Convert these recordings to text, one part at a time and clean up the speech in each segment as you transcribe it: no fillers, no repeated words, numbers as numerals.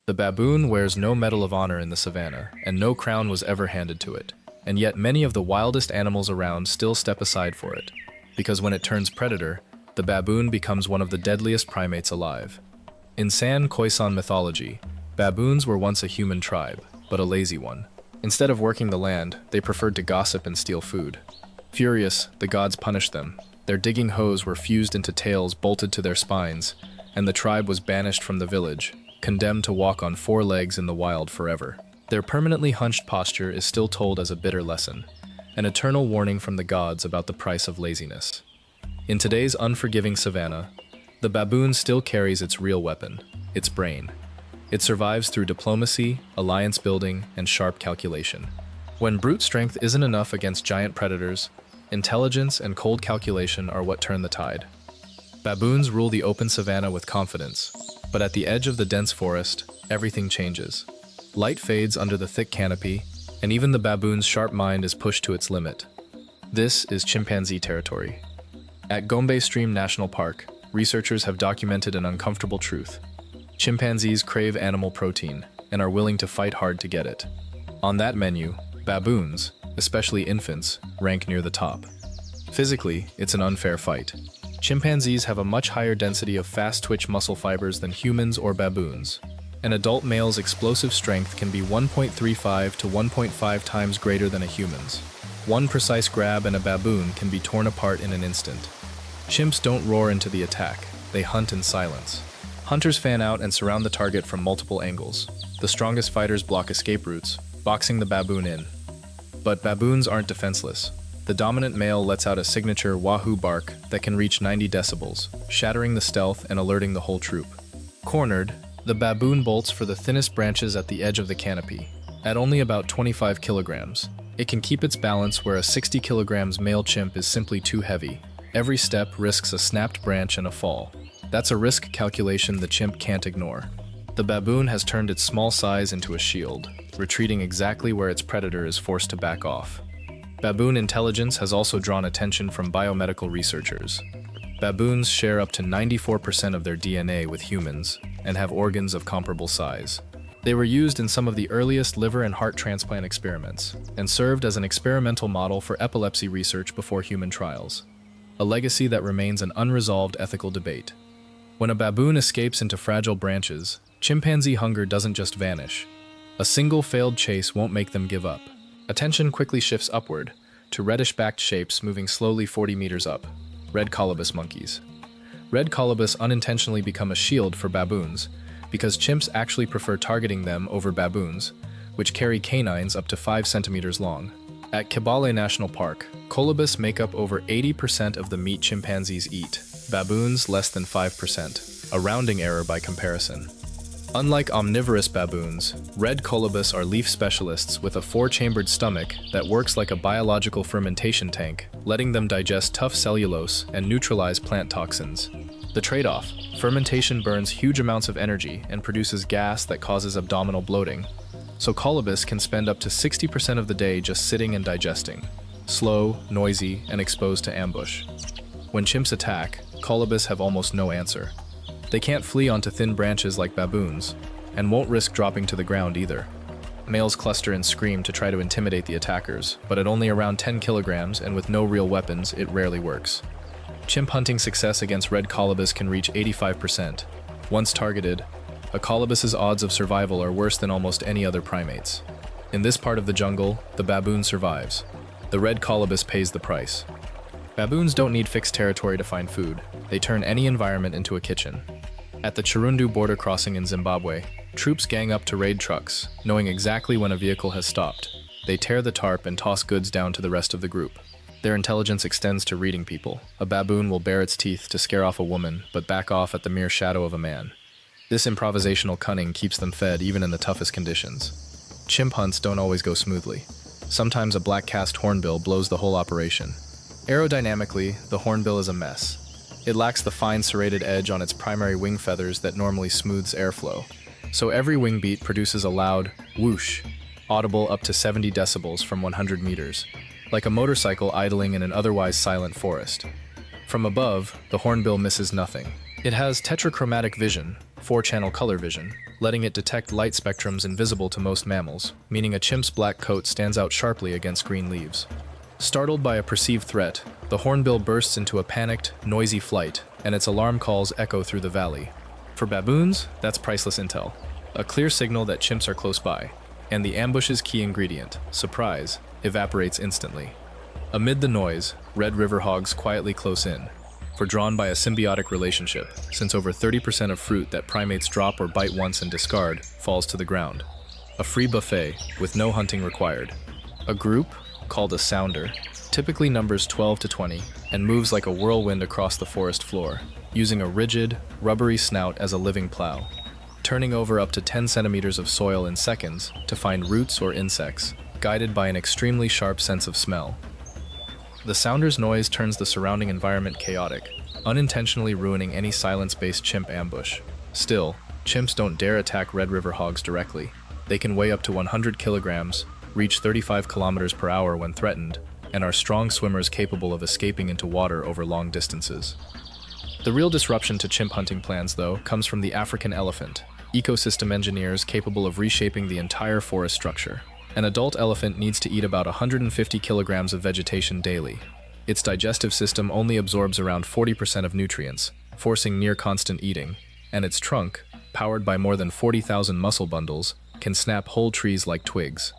The baboon wears no medal of honor in the savannah, and no crown was ever handed to it. And yet many of the wildest animals around still step aside for it, because when it turns predator, the baboon becomes one of the deadliest primates alive. In San Khoisan mythology, baboons were once a human tribe, but a lazy one. Instead of working the land, they preferred to gossip and steal food. Furious, the gods punished them. Their digging hoes were fused into tails bolted to their spines, and the tribe was banished from the village, condemned to walk on four legs in the wild forever. Their permanently hunched posture is still told as a bitter lesson, an eternal warning from the gods about the price of laziness. In today's unforgiving savannah, the baboon still carries its real weapon, its brain. It survives through diplomacy, alliance building, and sharp calculation. When brute strength isn't enough against giant predators, intelligence and cold calculation are what turn the tide. Baboons rule the open savanna with confidence, but at the edge of the dense forest, everything changes. Light fades under the thick canopy, and even the baboon's sharp mind is pushed to its limit. This is chimpanzee territory. At Gombe Stream National Park, researchers have documented an uncomfortable truth. Chimpanzees crave animal protein and are willing to fight hard to get it. On that menu, baboons, especially infants, rank near the top. Physically, it's an unfair fight. Chimpanzees have a much higher density of fast-twitch muscle fibers than humans or baboons. An adult male's explosive strength can be 1.35 to 1.5 times greater than a human's. One precise grab and a baboon can be torn apart in an instant. Chimps don't roar into the attack, they hunt in silence. Hunters fan out and surround the target from multiple angles. The strongest fighters block escape routes, boxing the baboon in. But baboons aren't defenseless. The dominant male lets out a signature wahoo bark that can reach 90 decibels, shattering the stealth and alerting the whole troop. Cornered, the baboon bolts for the thinnest branches at the edge of the canopy. At only about 25 kilograms, it can keep its balance where a 60 kilograms male chimp is simply too heavy. Every step risks a snapped branch and a fall. That's a risk calculation the chimp can't ignore. The baboon has turned its small size into a shield, retreating exactly where its predator is forced to back off. Baboon intelligence has also drawn attention from biomedical researchers. Baboons share up to 94% of their DNA with humans and have organs of comparable size. They were used in some of the earliest liver and heart transplant experiments and served as an experimental model for epilepsy research before human trials, a legacy that remains an unresolved ethical debate. When a baboon escapes into fragile branches, chimpanzee hunger doesn't just vanish. A single failed chase won't make them give up. Attention quickly shifts upward to reddish-backed shapes moving slowly 40 meters up, red colobus monkeys. Red colobus unintentionally become a shield for baboons because chimps actually prefer targeting them over baboons, which carry canines up to 5 centimeters long. At Kibale National Park, colobus make up over 80% of the meat chimpanzees eat, baboons less than 5%, a rounding error by comparison. Unlike omnivorous baboons, red colobus are leaf specialists with a 4-chambered stomach that works like a biological fermentation tank, letting them digest tough cellulose and neutralize plant toxins. The trade-off: fermentation burns huge amounts of energy and produces gas that causes abdominal bloating, so colobus can spend up to 60% of the day just sitting and digesting. Slow, noisy, and exposed to ambush. When chimps attack, colobus have almost no answer. They can't flee onto thin branches like baboons, and won't risk dropping to the ground either. Males cluster and scream to try to intimidate the attackers, but at only around 10 kilograms and with no real weapons, it rarely works. Chimp hunting success against red colobus can reach 85%. Once targeted, a colobus's odds of survival are worse than almost any other primates. In this part of the jungle, the baboon survives. The red colobus pays the price. Baboons don't need fixed territory to find food. They turn any environment into a kitchen. At the Chirundu border crossing in Zimbabwe, troops gang up to raid trucks, knowing exactly when a vehicle has stopped. They tear the tarp and toss goods down to the rest of the group. Their intelligence extends to reading people. A baboon will bare its teeth to scare off a woman, but back off at the mere shadow of a man. This improvisational cunning keeps them fed even in the toughest conditions. Chimp hunts don't always go smoothly. Sometimes a black-cast hornbill blows the whole operation. Aerodynamically, the hornbill is a mess. It lacks the fine serrated edge on its primary wing feathers that normally smooths airflow. So every wing beat produces a loud whoosh, audible up to 70 decibels from 100 meters, like a motorcycle idling in an otherwise silent forest. From above, the hornbill misses nothing. It has tetrachromatic vision, 4-channel color vision, letting it detect light spectrums invisible to most mammals, meaning a chimp's black coat stands out sharply against green leaves. Startled by a perceived threat, the hornbill bursts into a panicked, noisy flight, and its alarm calls echo through the valley. For baboons, that's priceless intel, a clear signal that chimps are close by, and the ambush's key ingredient, surprise, evaporates instantly. Amid the noise, red river hogs quietly close in, for drawn by a symbiotic relationship, since over 30% of fruit that primates drop or bite once and discard falls to the ground. A free buffet, with no hunting required. A group, called a sounder, typically numbers 12 to 20 and moves like a whirlwind across the forest floor, using a rigid, rubbery snout as a living plow, turning over up to 10 centimeters of soil in seconds to find roots or insects, guided by an extremely sharp sense of smell. The sounder's noise turns the surrounding environment chaotic, unintentionally ruining any silence-based chimp ambush. Still, chimps don't dare attack red river hogs directly. They can weigh up to 100 kilograms, reach 35 kilometers per hour when threatened, and are strong swimmers capable of escaping into water over long distances. The real disruption to chimp hunting plans, though, comes from the African elephant, ecosystem engineers capable of reshaping the entire forest structure. An adult elephant needs to eat about 150 kilograms of vegetation daily. Its digestive system only absorbs around 40% of nutrients, forcing near constant eating, and its trunk, powered by more than 40,000 muscle bundles, can snap whole trees like twigs.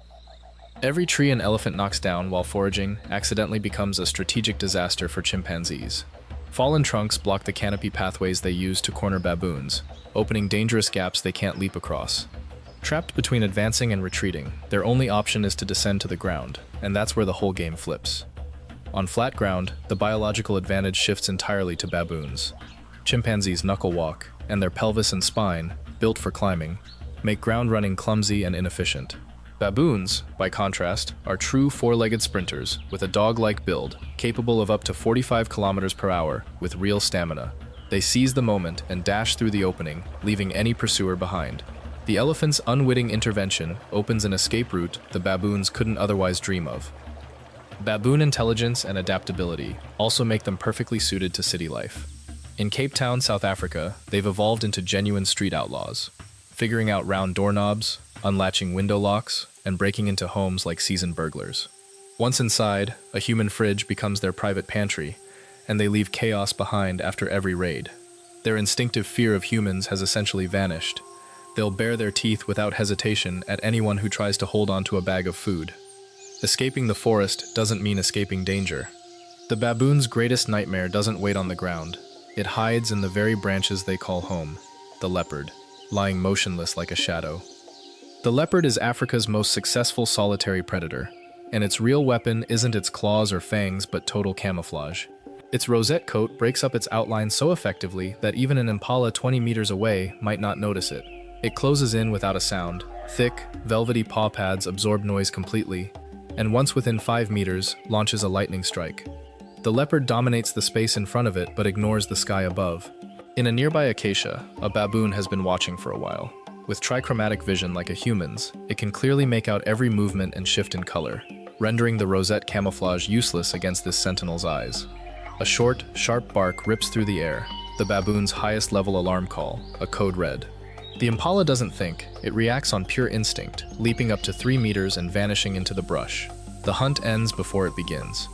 Every tree an elephant knocks down while foraging accidentally becomes a strategic disaster for chimpanzees. Fallen trunks block the canopy pathways they use to corner baboons, opening dangerous gaps they can't leap across. Trapped between advancing and retreating, their only option is to descend to the ground, and that's where the whole game flips. On flat ground, the biological advantage shifts entirely to baboons. Chimpanzees knuckle walk, and their pelvis and spine, built for climbing, make ground running clumsy and inefficient. Baboons, by contrast, are true four-legged sprinters with a dog-like build, capable of up to 45 kilometers per hour with real stamina. They seize the moment and dash through the opening, leaving any pursuer behind. The elephant's unwitting intervention opens an escape route the baboons couldn't otherwise dream of. Baboon intelligence and adaptability also make them perfectly suited to city life. In Cape Town, South Africa, they've evolved into genuine street outlaws, figuring out round doorknobs, unlatching window locks, and breaking into homes like seasoned burglars. Once inside, a human fridge becomes their private pantry, and they leave chaos behind after every raid. Their instinctive fear of humans has essentially vanished. They'll bare their teeth without hesitation at anyone who tries to hold onto a bag of food. Escaping the forest doesn't mean escaping danger. The baboon's greatest nightmare doesn't wait on the ground. It hides in the very branches they call home, the leopard, lying motionless like a shadow. The leopard is Africa's most successful solitary predator, and its real weapon isn't its claws or fangs but total camouflage. Its rosette coat breaks up its outline so effectively that even an impala 20 meters away might not notice it. It closes in without a sound. Thick, velvety paw pads absorb noise completely, and once within 5 meters, launches a lightning strike. The leopard dominates the space in front of it but ignores the sky above. In a nearby acacia, a baboon has been watching for a while. With trichromatic vision like a human's, it can clearly make out every movement and shift in color, rendering the rosette camouflage useless against this sentinel's eyes. A short, sharp bark rips through the air, the baboon's highest level alarm call, a code red. The impala doesn't think, it reacts on pure instinct, leaping up to 3 meters and vanishing into the brush. The hunt ends before it begins.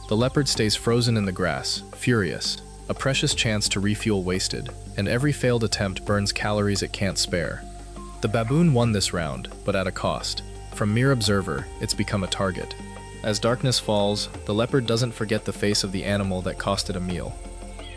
The leopard stays frozen in the grass, furious, a precious chance to refuel wasted, and every failed attempt burns calories it can't spare. The baboon won this round, but at a cost. From mere observer, it's become a target. As darkness falls, the leopard doesn't forget the face of the animal that cost it a meal.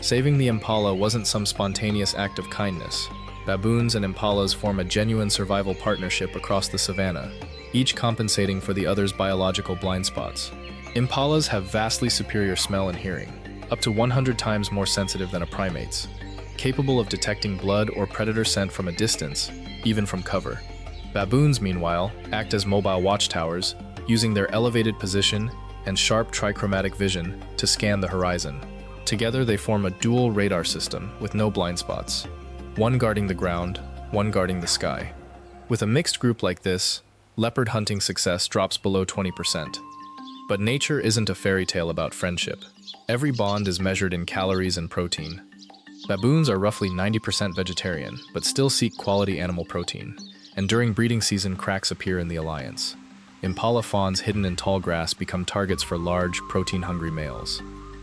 Saving the impala wasn't some spontaneous act of kindness. Baboons and impalas form a genuine survival partnership across the savanna, each compensating for the other's biological blind spots. Impalas have vastly superior smell and hearing, up to 100 times more sensitive than a primate's, capable of detecting blood or predator scent from a distance, even from cover. Baboons, meanwhile, act as mobile watchtowers, using their elevated position and sharp trichromatic vision to scan the horizon. Together they form a dual radar system with no blind spots, one guarding the ground, one guarding the sky. With a mixed group like this, leopard hunting success drops below 20%. But nature isn't a fairy tale about friendship. Every bond is measured in calories and protein. Baboons are roughly 90% vegetarian, but still seek quality animal protein, and during breeding season cracks appear in the alliance. Impala fawns hidden in tall grass become targets for large, protein-hungry males.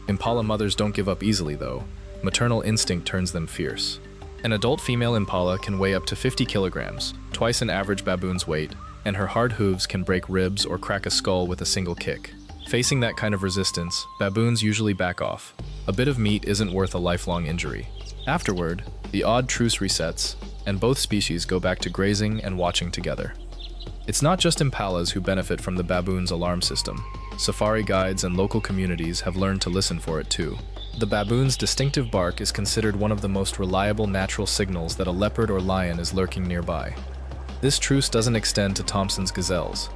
Impala mothers don't give up easily though. Maternal instinct turns them fierce. An adult female impala can weigh up to 50 kilograms, twice an average baboon's weight, and her hard hooves can break ribs or crack a skull with a single kick. Facing that kind of resistance, baboons usually back off. A bit of meat isn't worth a lifelong injury. Afterward, the odd truce resets, and both species go back to grazing and watching together. It's not just impalas who benefit from the baboon's alarm system. Safari guides and local communities have learned to listen for it too. The baboon's distinctive bark is considered one of the most reliable natural signals that a leopard or lion is lurking nearby. This truce doesn't extend to Thompson's gazelles.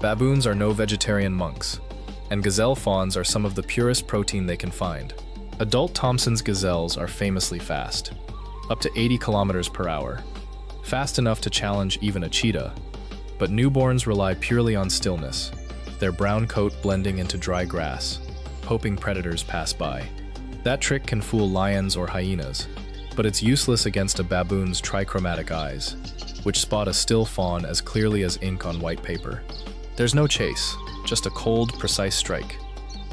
Baboons are no vegetarian monks, and gazelle fawns are some of the purest protein they can find. Adult Thompson's gazelles are famously fast, up to 80 kilometers per hour, fast enough to challenge even a cheetah. But newborns rely purely on stillness, their brown coat blending into dry grass, hoping predators pass by. That trick can fool lions or hyenas, but it's useless against a baboon's trichromatic eyes, which spot a still fawn as clearly as ink on white paper. There's no chase, just a cold, precise strike.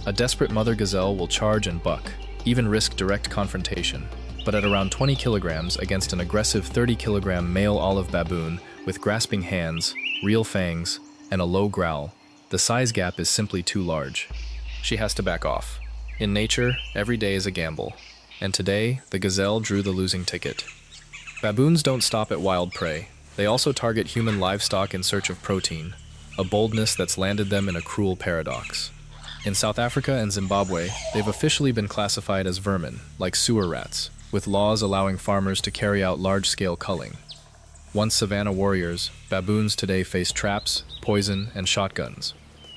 A desperate mother gazelle will charge and buck, even risk direct confrontation, but at around 20 kilograms against an aggressive 30-kilogram male olive baboon with grasping hands, real fangs, and a low growl, the size gap is simply too large. She has to back off. In nature, every day is a gamble, and today, the gazelle drew the losing ticket. Baboons don't stop at wild prey. They also target human livestock in search of protein, a boldness that's landed them in a cruel paradox. In South Africa and Zimbabwe, they've officially been classified as vermin, like sewer rats, with laws allowing farmers to carry out large-scale culling. Once savanna warriors, baboons today face traps, poison, and shotguns,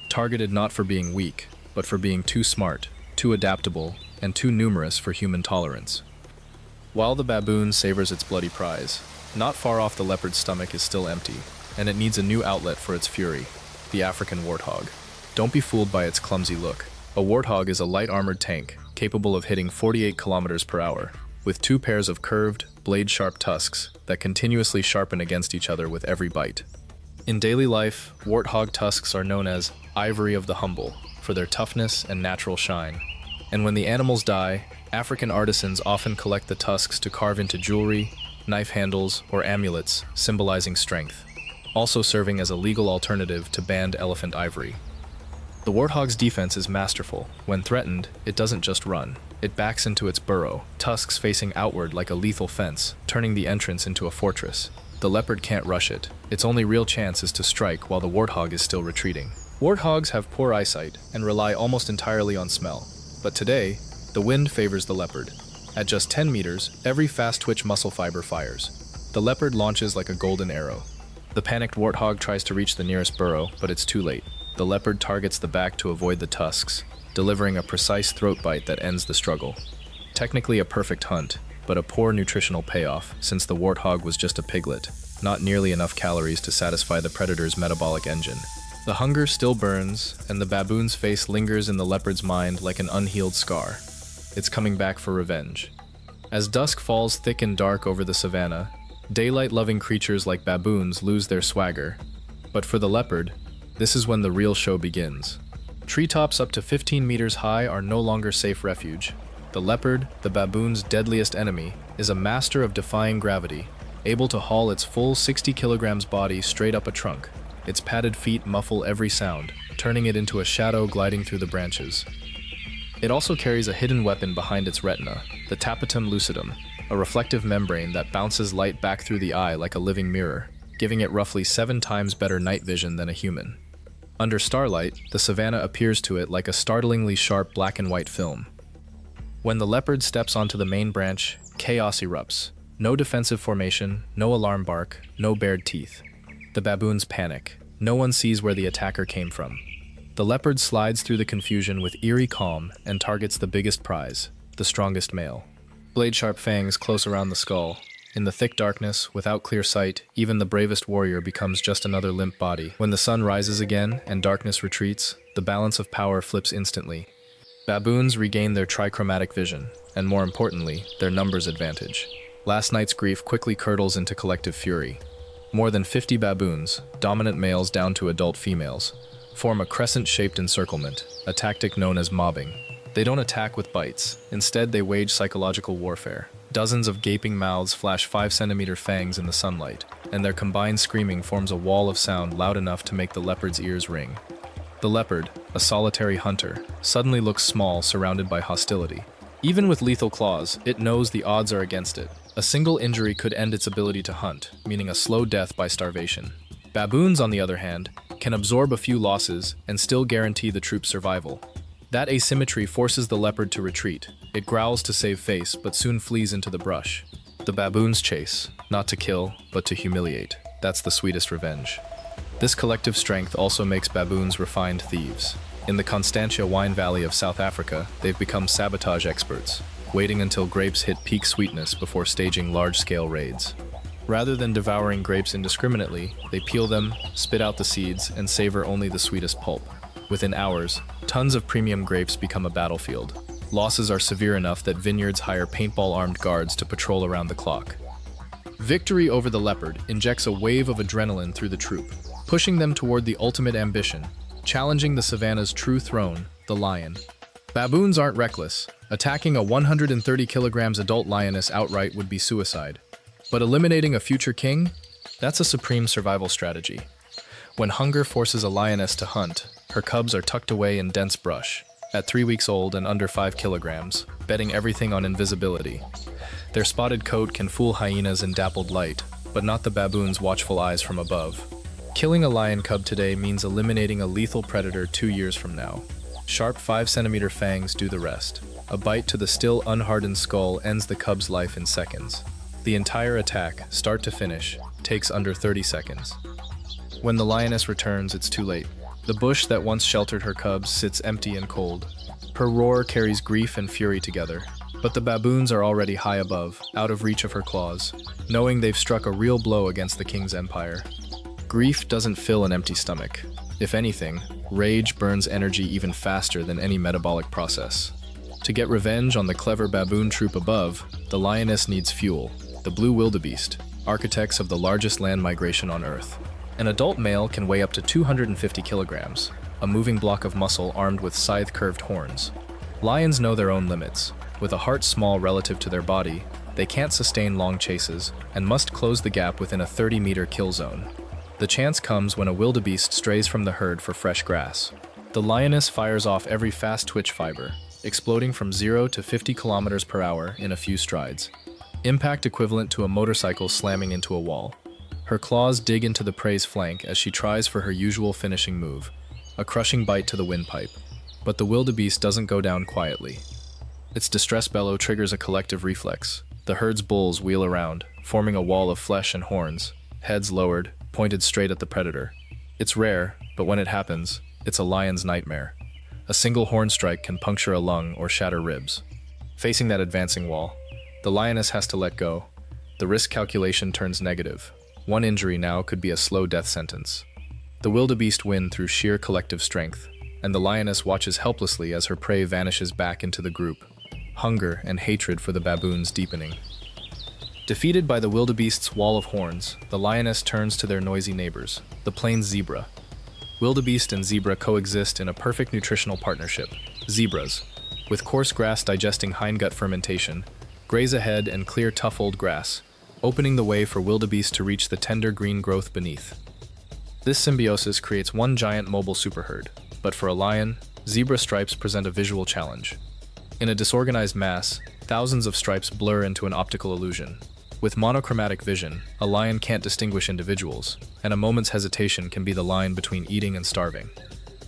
targeted not for being weak, but for being too smart, too adaptable, and too numerous for human tolerance. While the baboon savors its bloody prize, not far off the leopard's stomach is still empty, and it needs a new outlet for its fury, the African warthog. Don't be fooled by its clumsy look. A warthog is a light-armored tank, capable of hitting 48 kilometers per hour, with 2 pairs of curved, blade-sharp tusks that continuously sharpen against each other with every bite. In daily life, warthog tusks are known as ivory of the humble for their toughness and natural shine. And when the animals die, African artisans often collect the tusks to carve into jewelry, knife handles, or amulets, symbolizing strength, also serving as a legal alternative to banned elephant ivory. The warthog's defense is masterful. When threatened, it doesn't just run. It backs into its burrow, tusks facing outward like a lethal fence, turning the entrance into a fortress. The leopard can't rush it. Its only real chance is to strike while the warthog is still retreating. Warthogs have poor eyesight and rely almost entirely on smell. But today, the wind favors the leopard. At just 10 meters, every fast-twitch muscle fiber fires. The leopard launches like a golden arrow. The panicked warthog tries to reach the nearest burrow, but it's too late. The leopard targets the back to avoid the tusks, delivering a precise throat bite that ends the struggle. Technically a perfect hunt, but a poor nutritional payoff since the warthog was just a piglet, not nearly enough calories to satisfy the predator's metabolic engine. The hunger still burns, and the baboon's face lingers in the leopard's mind like an unhealed scar. It's coming back for revenge. As dusk falls thick and dark over the savannah, daylight-loving creatures like baboons lose their swagger. But for the leopard, this is when the real show begins. Treetops up to 15 meters high are no longer safe refuge. The leopard, the baboon's deadliest enemy, is a master of defying gravity, able to haul its full 60 kilograms body straight up a trunk. Its padded feet muffle every sound, turning it into a shadow gliding through the branches. It also carries a hidden weapon behind its retina, the tapetum lucidum, a reflective membrane that bounces light back through the eye like a living mirror, giving it roughly 7 times better night vision than a human. Under starlight, the savanna appears to it like a startlingly sharp black and white film. When the leopard steps onto the main branch, chaos erupts. No defensive formation, no alarm bark, no bared teeth. The baboons panic. No one sees where the attacker came from. The leopard slides through the confusion with eerie calm and targets the biggest prize, the strongest male. Blade-sharp fangs close around the skull. In the thick darkness, without clear sight, even the bravest warrior becomes just another limp body. When the sun rises again and darkness retreats, the balance of power flips instantly. Baboons regain their trichromatic vision, and more importantly, their numbers advantage. Last night's grief quickly curdles into collective fury. More than 50 baboons, dominant males down to adult females, form a crescent-shaped encirclement, a tactic known as mobbing. They don't attack with bites. Instead, they wage psychological warfare. Dozens of gaping mouths flash 5-centimeter fangs in the sunlight, and their combined screaming forms a wall of sound loud enough to make the leopard's ears ring. The leopard, a solitary hunter, suddenly looks small, surrounded by hostility. Even with lethal claws, it knows the odds are against it. A single injury could end its ability to hunt, meaning a slow death by starvation. Baboons, on the other hand, can absorb a few losses and still guarantee the troop's survival. That asymmetry forces the leopard to retreat. It growls to save face, but soon flees into the brush. The baboons chase, not to kill, but to humiliate. That's the sweetest revenge. This collective strength also makes baboons refined thieves. In the Constantia wine valley of South Africa, they've become sabotage experts, waiting until grapes hit peak sweetness before staging large-scale raids. Rather than devouring grapes indiscriminately, they peel them, spit out the seeds, and savor only the sweetest pulp. Within hours, tons of premium grapes become a battlefield. Losses are severe enough that vineyards hire paintball-armed guards to patrol around the clock. Victory over the leopard injects a wave of adrenaline through the troop, pushing them toward the ultimate ambition, challenging the savanna's true throne, the lion. Baboons aren't reckless. Attacking a 130 kilograms adult lioness outright would be suicide. But eliminating a future king? That's a supreme survival strategy. When hunger forces a lioness to hunt, her cubs are tucked away in dense brush, at 3 weeks old and under 5 kilograms, betting everything on invisibility. Their spotted coat can fool hyenas in dappled light, but not the baboon's watchful eyes from above. Killing a lion cub today means eliminating a lethal predator 2 years from now. Sharp 5-centimeter fangs do the rest. A bite to the still unhardened skull ends the cub's life in seconds. The entire attack, start to finish, takes under 30 seconds. When the lioness returns, it's too late. The bush that once sheltered her cubs sits empty and cold. Her roar carries grief and fury together, but the baboons are already high above, out of reach of her claws, knowing they've struck a real blow against the king's empire. Grief doesn't fill an empty stomach. If anything, rage burns energy even faster than any metabolic process. To get revenge on the clever baboon troop above, the lioness needs fuel, the blue wildebeest, architects of the largest land migration on Earth. An adult male can weigh up to 250 kilograms, a moving block of muscle armed with scythe-curved horns. Lions know their own limits. With a heart small relative to their body, they can't sustain long chases and must close the gap within a 30-meter kill zone. The chance comes when a wildebeest strays from the herd for fresh grass. The lioness fires off every fast twitch fiber, exploding from 0 to 50 kilometers per hour in a few strides. Impact equivalent to a motorcycle slamming into a wall. Her claws dig into the prey's flank as she tries for her usual finishing move, a crushing bite to the windpipe. But the wildebeest doesn't go down quietly. Its distress bellow triggers a collective reflex. The herd's bulls wheel around, forming a wall of flesh and horns, heads lowered, pointed straight at the predator. It's rare, but when it happens, it's a lion's nightmare. A single horn strike can puncture a lung or shatter ribs. Facing that advancing wall, the lioness has to let go. The risk calculation turns negative. One injury now could be a slow death sentence. The wildebeest win through sheer collective strength, and the lioness watches helplessly as her prey vanishes back into the group, hunger and hatred for the baboons deepening. Defeated by the wildebeest's wall of horns, the lioness turns to their noisy neighbors, the plains zebra. Wildebeest and zebra coexist in a perfect nutritional partnership. Zebras, with coarse grass digesting hindgut fermentation, graze ahead and clear tough old grass, opening the way for wildebeest to reach the tender green growth beneath. This symbiosis creates one giant mobile superherd, but for a lion, zebra stripes present a visual challenge. In a disorganized mass, thousands of stripes blur into an optical illusion. With monochromatic vision, a lion can't distinguish individuals, and a moment's hesitation can be the line between eating and starving.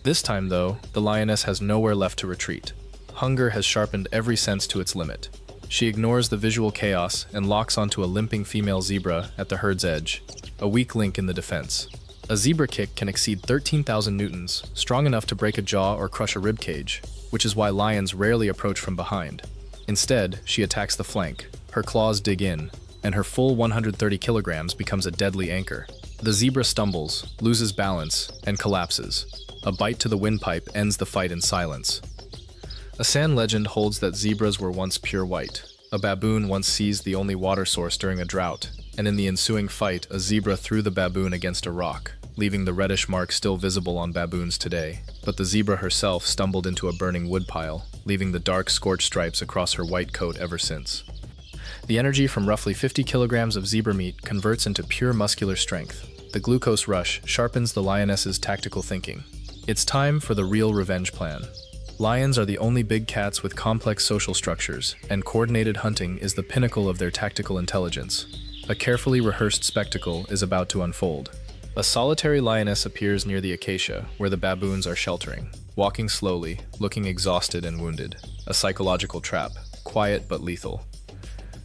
This time, though, the lioness has nowhere left to retreat. Hunger has sharpened every sense to its limit. She ignores the visual chaos and locks onto a limping female zebra at the herd's edge, a weak link in the defense. A zebra kick can exceed 13,000 newtons, strong enough to break a jaw or crush a rib cage, which is why lions rarely approach from behind. Instead, she attacks the flank. Her claws dig in, and her full 130 kilograms becomes a deadly anchor. The zebra stumbles, loses balance, and collapses. A bite to the windpipe ends the fight in silence. A sand legend holds that zebras were once pure white. A baboon once seized the only water source during a drought, and in the ensuing fight, a zebra threw the baboon against a rock, leaving the reddish mark still visible on baboons today. But the zebra herself stumbled into a burning woodpile, leaving the dark scorched stripes across her white coat ever since. The energy from roughly 50 kilograms of zebra meat converts into pure muscular strength. The glucose rush sharpens the lioness's tactical thinking. It's time for the real revenge plan. Lions are the only big cats with complex social structures, and coordinated hunting is the pinnacle of their tactical intelligence. A carefully rehearsed spectacle is about to unfold. A solitary lioness appears near the acacia, where the baboons are sheltering, walking slowly, looking exhausted and wounded. A psychological trap, quiet but lethal.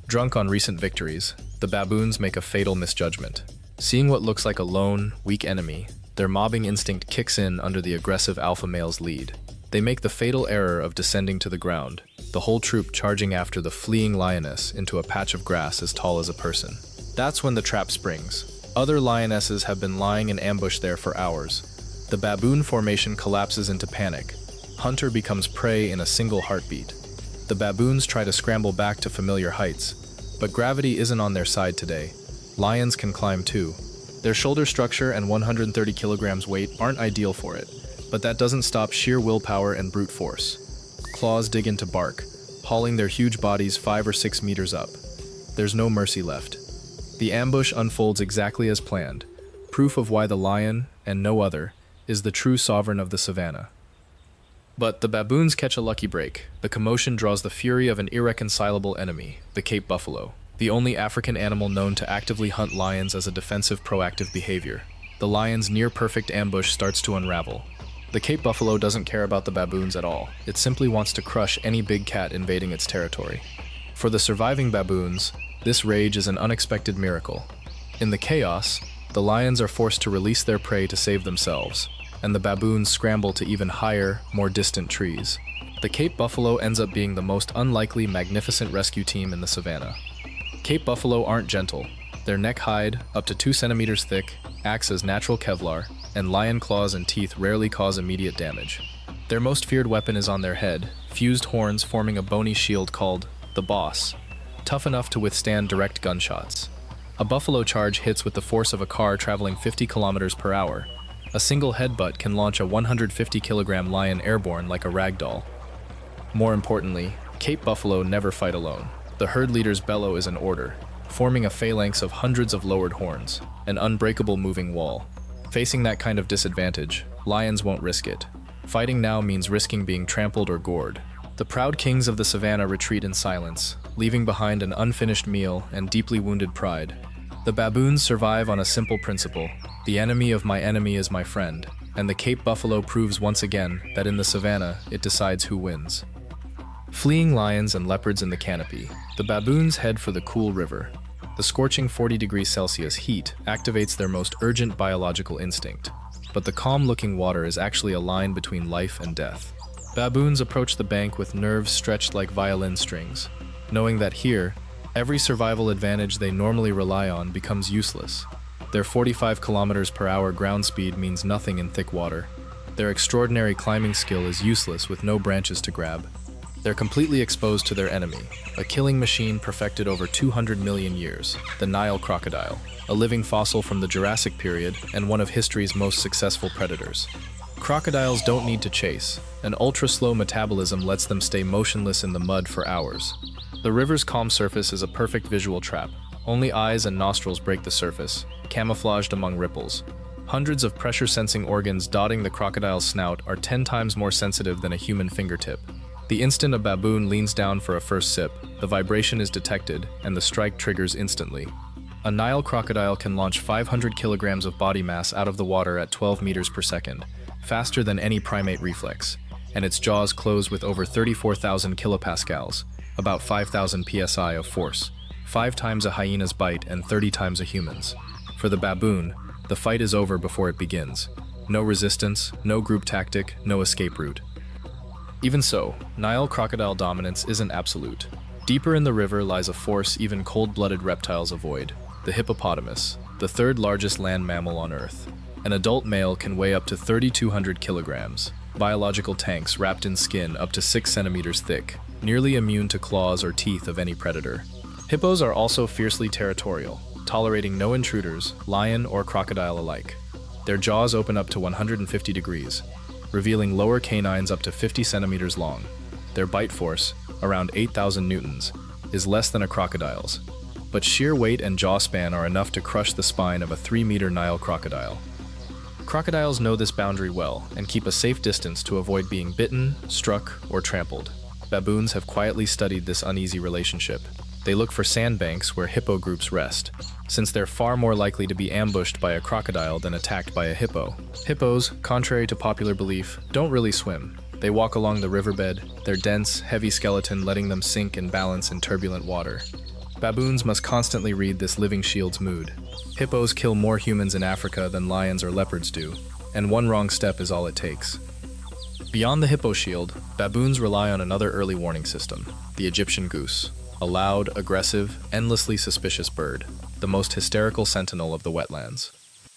Drunk on recent victories, the baboons make a fatal misjudgment. Seeing what looks like a lone, weak enemy, their mobbing instinct kicks in under the aggressive alpha male's lead. They make the fatal error of descending to the ground, the whole troop charging after the fleeing lioness into a patch of grass as tall as a person. That's when the trap springs. Other lionesses have been lying in ambush there for hours. The baboon formation collapses into panic. Hunter becomes prey in a single heartbeat. The baboons try to scramble back to familiar heights, but gravity isn't on their side today. Lions can climb too. Their shoulder structure and 130 kilograms weight aren't ideal for it, but that doesn't stop sheer willpower and brute force. Claws dig into bark, hauling their huge bodies 5 or 6 meters up. There's no mercy left. The ambush unfolds exactly as planned, proof of why the lion, and no other, is the true sovereign of the savannah. But the baboons catch a lucky break. The commotion draws the fury of an irreconcilable enemy, the Cape buffalo, the only African animal known to actively hunt lions as a defensive, proactive behavior. The lion's near-perfect ambush starts to unravel. The Cape buffalo doesn't care about the baboons at all. It simply wants to crush any big cat invading its territory. For the surviving baboons, this rage is an unexpected miracle. In the chaos, the lions are forced to release their prey to save themselves, and the baboons scramble to even higher, more distant trees. The Cape buffalo ends up being the most unlikely, magnificent rescue team in the savannah. Cape buffalo aren't gentle. Their neck hide, up to 2 centimeters thick, acts as natural Kevlar, and lion claws and teeth rarely cause immediate damage. Their most feared weapon is on their head, fused horns forming a bony shield called the boss, tough enough to withstand direct gunshots. A buffalo charge hits with the force of a car traveling 50 kilometers per hour. A single headbutt can launch a 150-kilogram lion airborne like a rag doll. More importantly, Cape buffalo never fight alone. The herd leader's bellow is an order, forming a phalanx of hundreds of lowered horns, an unbreakable moving wall. Facing that kind of disadvantage, lions won't risk it. Fighting now means risking being trampled or gored. The proud kings of the savannah retreat in silence, leaving behind an unfinished meal and deeply wounded pride. The baboons survive on a simple principle: the enemy of my enemy is my friend, and the Cape buffalo proves once again that in the savannah, it decides who wins. Fleeing lions and leopards in the canopy, the baboons head for the cool river. The scorching 40 degrees Celsius heat activates their most urgent biological instinct, but the calm-looking water is actually a line between life and death. Baboons approach the bank with nerves stretched like violin strings, knowing that here, every survival advantage they normally rely on becomes useless. Their 45 kilometers per hour ground speed means nothing in thick water. Their extraordinary climbing skill is useless with no branches to grab. They're completely exposed to their enemy, a killing machine perfected over 200 million years, the Nile crocodile, a living fossil from the Jurassic period and one of history's most successful predators. Crocodiles don't need to chase. An ultra-slow metabolism lets them stay motionless in the mud for hours. The river's calm surface is a perfect visual trap. Only eyes and nostrils break the surface, camouflaged among ripples. Hundreds of pressure-sensing organs dotting the crocodile's snout are 10 times more sensitive than a human fingertip. The instant a baboon leans down for a first sip, the vibration is detected, and the strike triggers instantly. A Nile crocodile can launch 500 kilograms of body mass out of the water at 12 meters per second, faster than any primate reflex, and its jaws close with over 34,000 kilopascals, about 5,000 psi of force, 5 times a hyena's bite and 30 times a human's. For the baboon, the fight is over before it begins. No resistance, no group tactic, no escape route. Even so, Nile crocodile dominance isn't absolute. Deeper in the river lies a force even cold-blooded reptiles avoid: the hippopotamus, the third largest land mammal on Earth. An adult male can weigh up to 3,200 kilograms. biological tanks wrapped in skin up to 6 centimeters thick, nearly immune to claws or teeth of any predator. Hippos are also fiercely territorial, tolerating no intruders, lion or crocodile alike. Their jaws open up to 150 degrees, revealing lower canines up to 50 centimeters long. Their bite force, around 8,000 newtons, is less than a crocodile's, but sheer weight and jaw span are enough to crush the spine of a 3-meter Nile crocodile. Crocodiles know this boundary well and keep a safe distance to avoid being bitten, struck, or trampled. Baboons have quietly studied this uneasy relationship. They look for sandbanks where hippo groups rest, since they're far more likely to be ambushed by a crocodile than attacked by a hippo. Hippos, contrary to popular belief, don't really swim. They walk along the riverbed, their dense, heavy skeleton letting them sink and balance in turbulent water. Baboons must constantly read this living shield's mood. Hippos kill more humans in Africa than lions or leopards do, and one wrong step is all it takes. Beyond the hippo shield, baboons rely on another early warning system, the Egyptian goose, a loud, aggressive, endlessly suspicious bird, the most hysterical sentinel of the wetlands.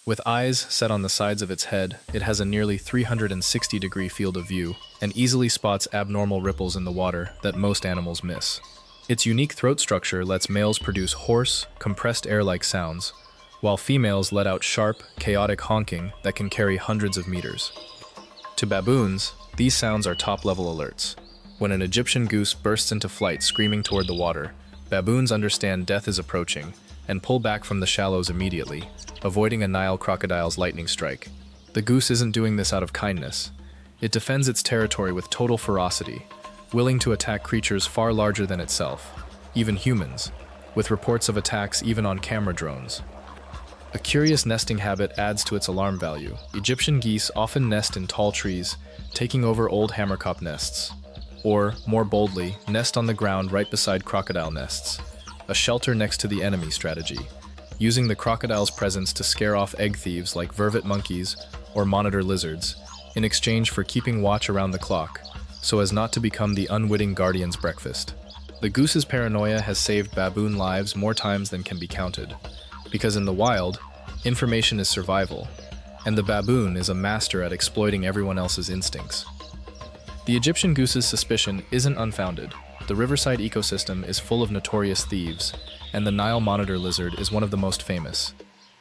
With eyes set on the sides of its head, it has a nearly 360-degree field of view and easily spots abnormal ripples in the water that most animals miss. Its unique throat structure lets males produce hoarse, compressed air-like sounds, while females let out sharp, chaotic honking that can carry hundreds of meters. To baboons, these sounds are top-level alerts. When an Egyptian goose bursts into flight screaming toward the water, baboons understand death is approaching and pull back from the shallows immediately, avoiding a Nile crocodile's lightning strike. The goose isn't doing this out of kindness. It defends its territory with total ferocity, willing to attack creatures far larger than itself, even humans, with reports of attacks even on camera drones. A curious nesting habit adds to its alarm value. Egyptian geese often nest in tall trees, taking over old hammerkop nests. Or, more boldly, nest on the ground right beside crocodile nests, a shelter next to the enemy strategy, using the crocodile's presence to scare off egg thieves like vervet monkeys or monitor lizards, in exchange for keeping watch around the clock, so as not to become the unwitting guardian's breakfast. The goose's paranoia has saved baboon lives more times than can be counted, because in the wild, information is survival, and the baboon is a master at exploiting everyone else's instincts. The Egyptian goose's suspicion isn't unfounded. The riverside ecosystem is full of notorious thieves, and the Nile monitor lizard is one of the most famous.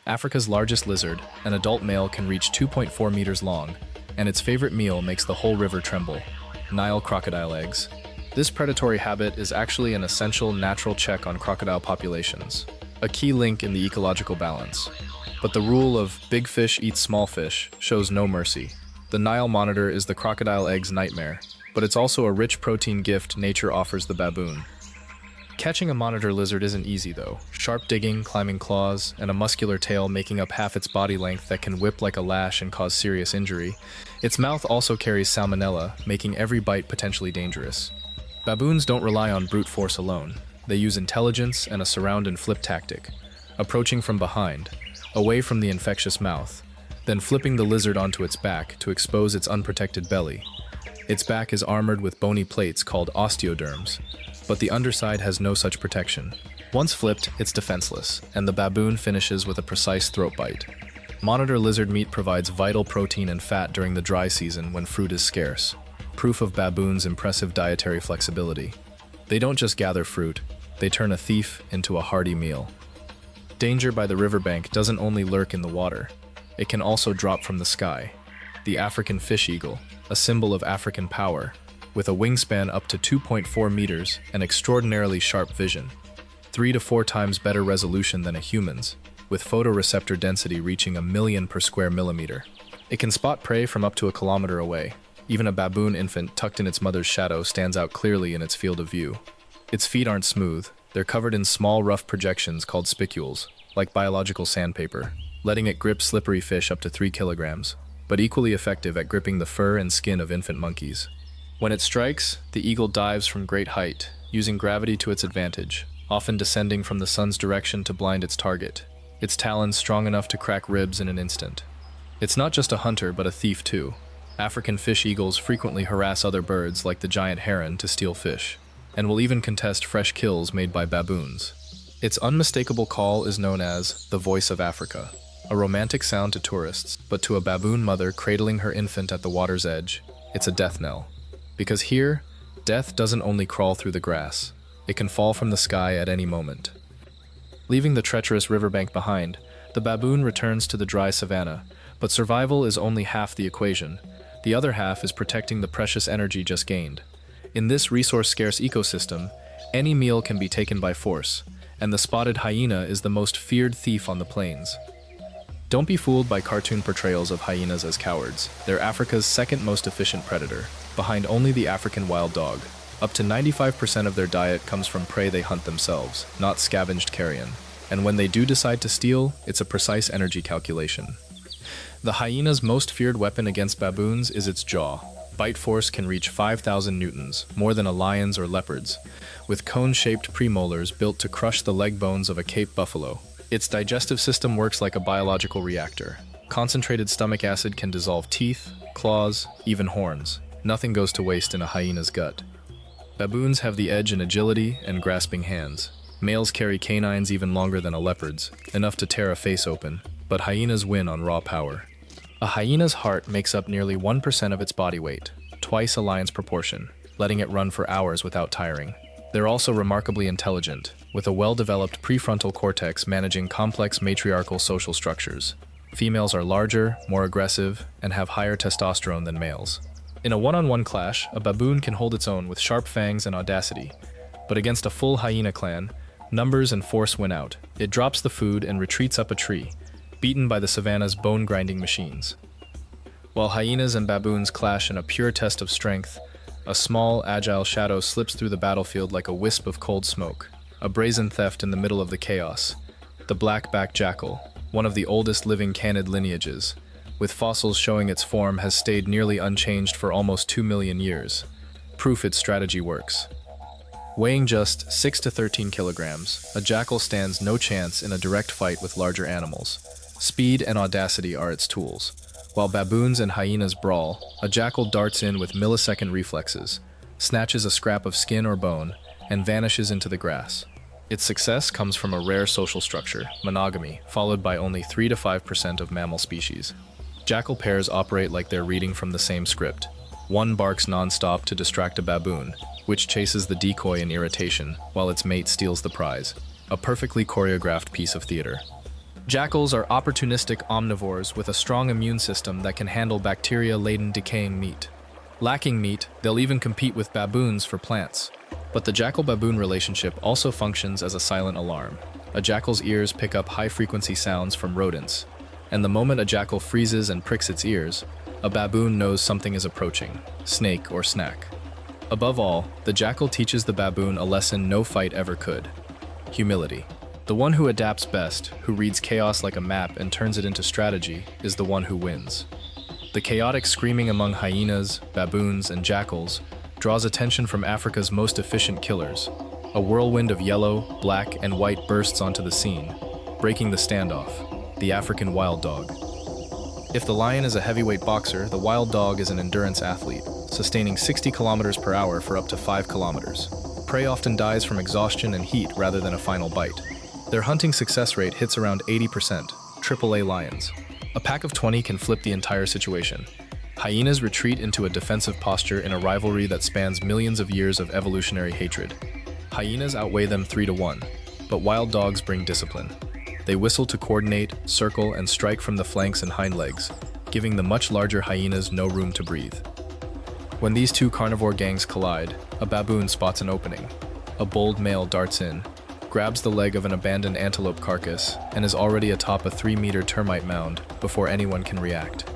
Africa's largest lizard, an adult male can reach 2.4 meters long, and its favorite meal makes the whole river tremble: Nile crocodile eggs. This predatory habit is actually an essential natural check on crocodile populations, a key link in the ecological balance. But the rule of big fish eats small fish shows no mercy. The Nile monitor is the crocodile egg's nightmare, but it's also a rich protein gift nature offers the baboon. Catching a monitor lizard isn't easy though. Sharp digging, climbing claws, and a muscular tail making up half its body length that can whip like a lash and cause serious injury. Its mouth also carries salmonella, making every bite potentially dangerous. Baboons don't rely on brute force alone. They use intelligence and a surround and flip tactic, approaching from behind, away from the infectious mouth, then flipping the lizard onto its back to expose its unprotected belly. Its back is armored with bony plates called osteoderms, but the underside has no such protection. Once flipped, it's defenseless, and the baboon finishes with a precise throat bite. Monitor lizard meat provides vital protein and fat during the dry season when fruit is scarce, proof of baboons' impressive dietary flexibility. They don't just gather fruit, they turn a thief into a hearty meal. Danger by the riverbank doesn't only lurk in the water, it can also drop from the sky. The African fish eagle, a symbol of African power, with a wingspan up to 2.4 meters and extraordinarily sharp vision, 3 to 4 times better resolution than a human's, with photoreceptor density reaching 1 million per square millimeter. It can spot prey from up to a kilometer away. Even a baboon infant tucked in its mother's shadow stands out clearly in its field of view. Its feet aren't smooth, they're covered in small rough projections called spicules, like biological sandpaper, letting it grip slippery fish up to 3 kilograms, but equally effective at gripping the fur and skin of infant monkeys. When it strikes, the eagle dives from great height, using gravity to its advantage, often descending from the sun's direction to blind its target, its talons strong enough to crack ribs in an instant. It's not just a hunter, but a thief too. African fish eagles frequently harass other birds like the giant heron to steal fish, and will even contest fresh kills made by baboons. Its unmistakable call is known as the voice of Africa, a romantic sound to tourists, but to a baboon mother cradling her infant at the water's edge, it's a death knell. Because here, death doesn't only crawl through the grass, it can fall from the sky at any moment. Leaving the treacherous riverbank behind, the baboon returns to the dry savanna, but survival is only half the equation. The other half is protecting the precious energy just gained. In this resource-scarce ecosystem, any meal can be taken by force, and the spotted hyena is the most feared thief on the plains. Don't be fooled by cartoon portrayals of hyenas as cowards. They're Africa's second most efficient predator, behind only the African wild dog. Up to 95% of their diet comes from prey they hunt themselves, not scavenged carrion. And when they do decide to steal, it's a precise energy calculation. The hyena's most feared weapon against baboons is its jaw. Bite force can reach 5,000 newtons, more than a lion's or leopard's, with cone-shaped premolars built to crush the leg bones of a Cape buffalo. Its digestive system works like a biological reactor. Concentrated stomach acid can dissolve teeth, claws, even horns. Nothing goes to waste in a hyena's gut. Baboons have the edge in agility and grasping hands. Males carry canines even longer than a leopard's, enough to tear a face open, but hyenas win on raw power. A hyena's heart makes up nearly 1% of its body weight, twice a lion's proportion, letting it run for hours without tiring. They're also remarkably intelligent, with a well-developed prefrontal cortex managing complex matriarchal social structures. Females are larger, more aggressive, and have higher testosterone than males. In a one-on-one clash, a baboon can hold its own with sharp fangs and audacity. But against a full hyena clan, numbers and force win out. It drops the food and retreats up a tree, beaten by the savanna's bone-grinding machines. While hyenas and baboons clash in a pure test of strength, a small, agile shadow slips through the battlefield like a wisp of cold smoke, a brazen theft in the middle of the chaos. The black-backed jackal, one of the oldest living canid lineages, with fossils showing its form, has stayed nearly unchanged for almost 2 million years. Proof its strategy works. Weighing just 6 to 13 kilograms, a jackal stands no chance in a direct fight with larger animals. Speed and audacity are its tools. While baboons and hyenas brawl, a jackal darts in with millisecond reflexes, snatches a scrap of skin or bone, and vanishes into the grass. Its success comes from a rare social structure, monogamy, followed by only 3 to 5% of mammal species. Jackal pairs operate like they're reading from the same script. One barks non-stop to distract a baboon, which chases the decoy in irritation, while its mate steals the prize. A perfectly choreographed piece of theater. Jackals are opportunistic omnivores with a strong immune system that can handle bacteria-laden decaying meat. Lacking meat, they'll even compete with baboons for plants. But the jackal-baboon relationship also functions as a silent alarm. A jackal's ears pick up high-frequency sounds from rodents, and the moment a jackal freezes and pricks its ears, a baboon knows something is approaching, snake or snack. Above all, the jackal teaches the baboon a lesson no fight ever could: humility. The one who adapts best, who reads chaos like a map and turns it into strategy, is the one who wins. The chaotic screaming among hyenas, baboons, and jackals draws attention from Africa's most efficient killers. A whirlwind of yellow, black, and white bursts onto the scene, breaking the standoff: the African wild dog. If the lion is a heavyweight boxer, the wild dog is an endurance athlete, sustaining 60 kilometers per hour for up to 5 kilometers. Prey often dies from exhaustion and heat rather than a final bite. Their hunting success rate hits around 80%, AAA lions. A pack of 20 can flip the entire situation. Hyenas retreat into a defensive posture in a rivalry that spans millions of years of evolutionary hatred. Hyenas outweigh them 3 to 1, but wild dogs bring discipline. They whistle to coordinate, circle, and strike from the flanks and hind legs, giving the much larger hyenas no room to breathe. When these two carnivore gangs collide, a baboon spots an opening. A bold male darts in, grabs the leg of an abandoned antelope carcass, and is already atop a 3-meter termite mound before anyone can react.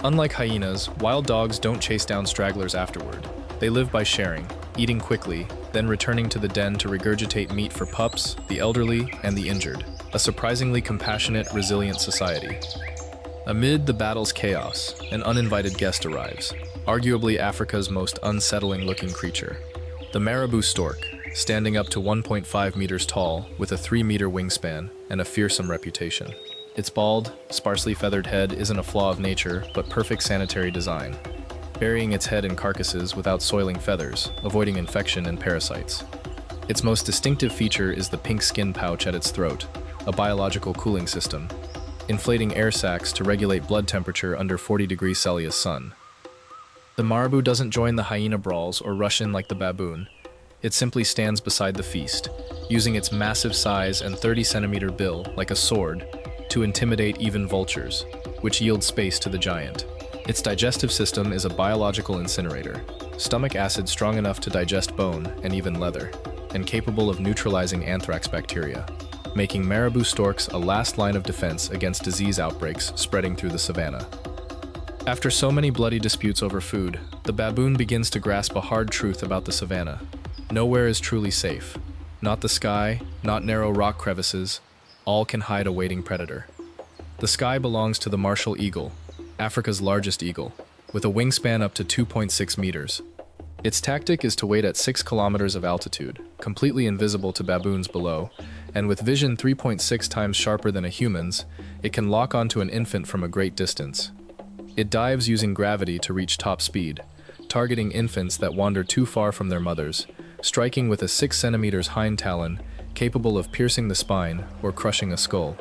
Unlike hyenas, wild dogs don't chase down stragglers afterward. They live by sharing, eating quickly, then returning to the den to regurgitate meat for pups, the elderly, and the injured. A surprisingly compassionate, resilient society. Amid the battle's chaos, an uninvited guest arrives, arguably Africa's most unsettling-looking creature. The marabou stork, standing up to 1.5 meters tall, with a 3-meter wingspan and a fearsome reputation. Its bald, sparsely feathered head isn't a flaw of nature, but perfect sanitary design, burying its head in carcasses without soiling feathers, avoiding infection and parasites. Its most distinctive feature is the pink skin pouch at its throat, a biological cooling system, inflating air sacs to regulate blood temperature under 40 degrees Celsius sun. The marabou doesn't join the hyena brawls or rush in like the baboon. It simply stands beside the feast, using its massive size and 30-centimeter bill like a sword to intimidate even vultures, which yield space to the giant. Its digestive system is a biological incinerator, stomach acid strong enough to digest bone and even leather, and capable of neutralizing anthrax bacteria, making marabou storks a last line of defense against disease outbreaks spreading through the savanna. After so many bloody disputes over food, the baboon begins to grasp a hard truth about the savanna. Nowhere is truly safe. Not the sky, not narrow rock crevices, all can hide a waiting predator. The sky belongs to the martial eagle, Africa's largest eagle, with a wingspan up to 2.6 meters. Its tactic is to wait at 6 kilometers of altitude, completely invisible to baboons below, and with vision 3.6 times sharper than a human's, it can lock onto an infant from a great distance. It dives using gravity to reach top speed, targeting infants that wander too far from their mothers, striking with a 6 centimeters hind talon, capable of piercing the spine or crushing a skull.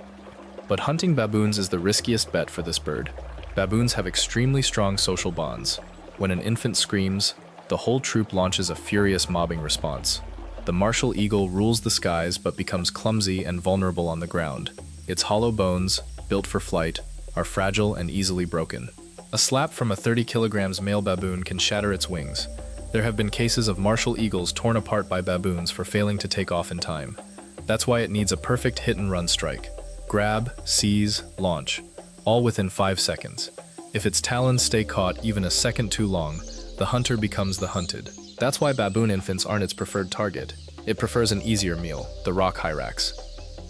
But hunting baboons is the riskiest bet for this bird. Baboons have extremely strong social bonds. When an infant screams, the whole troop launches a furious mobbing response. The martial eagle rules the skies but becomes clumsy and vulnerable on the ground. Its hollow bones, built for flight, are fragile and easily broken. A slap from a 30 kilograms male baboon can shatter its wings. There have been cases of martial eagles torn apart by baboons for failing to take off in time. That's why it needs a perfect hit-and-run strike. Grab, seize, launch, all within 5 seconds. If its talons stay caught even a second too long, the hunter becomes the hunted. That's why baboon infants aren't its preferred target. It prefers an easier meal, the rock hyrax.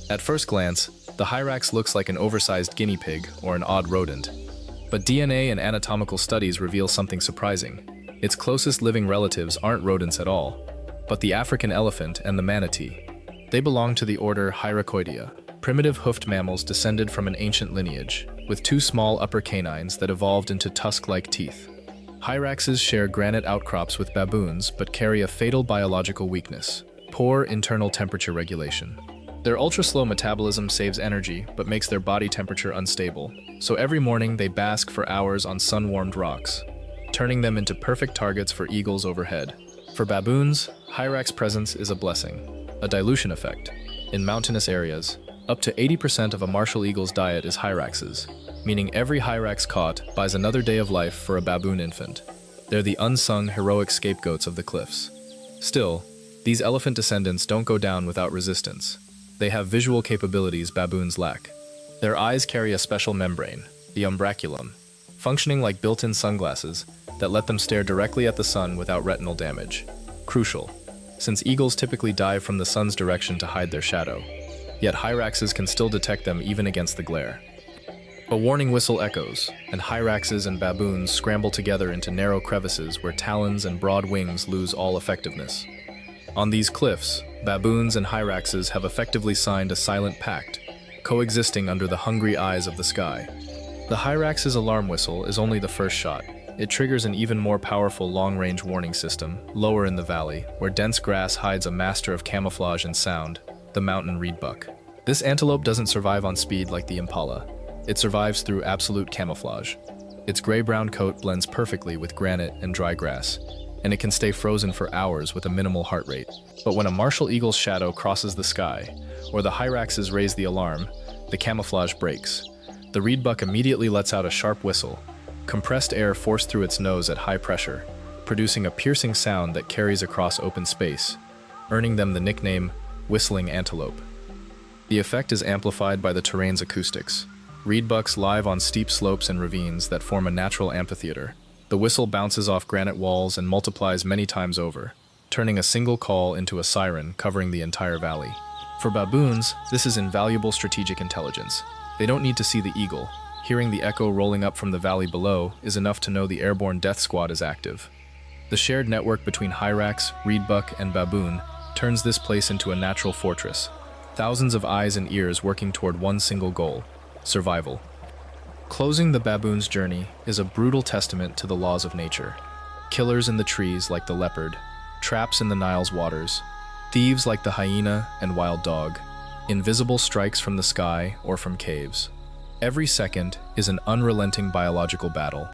At first glance, the hyrax looks like an oversized guinea pig or an odd rodent. But DNA and anatomical studies reveal something surprising. Its closest living relatives aren't rodents at all, but the African elephant and the manatee. They belong to the order Hyracoidea, primitive hoofed mammals descended from an ancient lineage, with 2 small upper canines that evolved into tusk-like teeth. Hyraxes share granite outcrops with baboons but carry a fatal biological weakness: poor internal temperature regulation. Their ultra-slow metabolism saves energy but makes their body temperature unstable, so every morning they bask for hours on sun-warmed rocks, turning them into perfect targets for eagles overhead. For baboons, hyrax presence is a blessing, a dilution effect. In mountainous areas, up to 80% of a martial eagle's diet is hyraxes, meaning every hyrax caught buys another day of life for a baboon infant. They're the unsung heroic scapegoats of the cliffs. Still, these elephant descendants don't go down without resistance. They have visual capabilities baboons lack. Their eyes carry a special membrane, the umbraculum, functioning like built-in sunglasses that let them stare directly at the sun without retinal damage. Crucial, since eagles typically dive from the sun's direction to hide their shadow. Yet hyraxes can still detect them even against the glare. A warning whistle echoes, and hyraxes and baboons scramble together into narrow crevices where talons and broad wings lose all effectiveness. On these cliffs, baboons and hyraxes have effectively signed a silent pact, coexisting under the hungry eyes of the sky. The hyrax's alarm whistle is only the first shot. It triggers an even more powerful long-range warning system, lower in the valley, where dense grass hides a master of camouflage and sound, the mountain reedbuck. This antelope doesn't survive on speed like the impala. It survives through absolute camouflage. Its gray-brown coat blends perfectly with granite and dry grass, and it can stay frozen for hours with a minimal heart rate. But when a martial eagle's shadow crosses the sky, or the hyraxes raise the alarm, the camouflage breaks. The reedbuck immediately lets out a sharp whistle, compressed air forced through its nose at high pressure, producing a piercing sound that carries across open space, earning them the nickname whistling antelope. The effect is amplified by the terrain's acoustics. Reedbucks live on steep slopes and ravines that form a natural amphitheater. The whistle bounces off granite walls and multiplies many times over, turning a single call into a siren covering the entire valley. For baboons, this is invaluable strategic intelligence. They don't need to see the eagle. Hearing the echo rolling up from the valley below is enough to know the airborne death squad is active. The shared network between hyrax, reedbuck, and baboon turns this place into a natural fortress. Thousands of eyes and ears working toward one single goal: survival. Closing the baboon's journey is a brutal testament to the laws of nature. Killers in the trees like the leopard, traps in the Nile's waters, thieves like the hyena and wild dog, invisible strikes from the sky or from caves. Every second is an unrelenting biological battle.